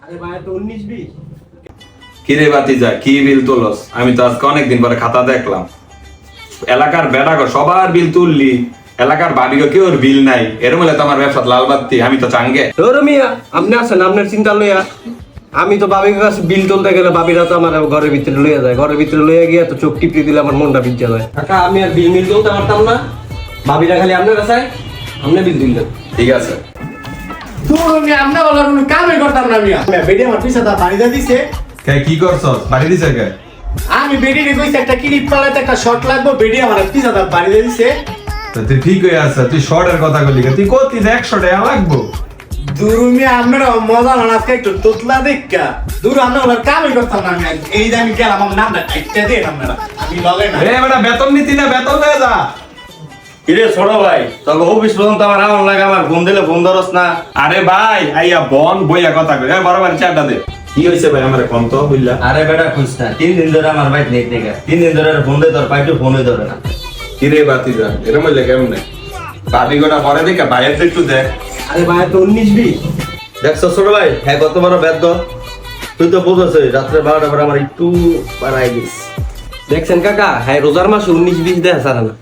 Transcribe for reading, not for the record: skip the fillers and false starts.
আরে ভাই তো 19-20 কিরে বাতিজা কি বিল তুলস? আমি তো আজকে অনেকদিন পরে খাতা দেখলাম। এলাকার বেড়াগো সবার বিল তুললি, এলাকার বাড়িগো কেউ বিল নাই। এরম হলে তো আমার ব্যবসা লাল বাত্তি, আমি তো চাঙ্গে। ধরো মিয়া আপনি আছেন আপনার চিন্তা লইয়া। আমি তো বাবির কাছে বিল তুলতে গেলে বাবিরা তো আমার ঘরের ভিতরে লইয়া যায়, ঘরের ভিতরে লইয়া গিয়ে তো চোখ টিপি দিলে আমার মনটা ভিজা যায়। কাকা আমি আর বিল মিল তুলতে পারতাম না, বাবিরা খালি আপনার কাছে আপনি বিল তুললেন। ঠিক আছে তুমি আমরা বলার কোনো কামই করতাম না মিয়া বেডি আমার পিছা দা বাড়ি দিছে। কি করছস? বাড়ি দিছে কে? আমি বেডি রে কইছি একটা ক্লিপ পালাতে একটা শট লাগবে, বেডি আমার পিছা দা বাড়ি দিছে। তুই ঠিক হয়ে আছে, তুই শর্টের কথা বলি, তুই কতি 100 টাকা লাগবো। দূর মিয়া আমরা মজা না আজকে একটু তোতলা দেখা দূর আমরা বলার কামই করতাম না মিয়া। এই যে আমি গেলাম আমার নামটা টাইটটা দিয়ে আমরা আমি লগে না এ বেটা বেতন নিতি না, বেতন লয়ে যা। কিরে ছোট ভাই, তোর অফিস পর্যন্ত আমার আমন লাগে, আমার ফোন দিলে ফোন ধরস না। আরে ভাই আইয়া বন বইয়া কথা কই, বরাবর চারটা দে। কি হইছে ভাই আমারে কোন তো হইলা? আরে বেটা খুঁজ না, 3 দিন ধরে আমার বাইক নেই থেকে 3 দিন ধরে ফোন দে, তোর পাইটু ফোনই ধরে না। কিরে বাতিজা এরম হইলে কেমনে? বাবি গোটা পরে দেখে বাইরে একটু দেখ। আরে ভাই তো 19-20 দেখছ ছোট ভাই, হ্যাঁ কত বড় ব্যর্থ। তুই তো বুঝছ রাত্রে 12টা পরে আমার একটু পারাই গেছে। দেখছেন কাকা, হ্যাঁ রোজার মাসে 19-20 দেয়া ছাড়া না।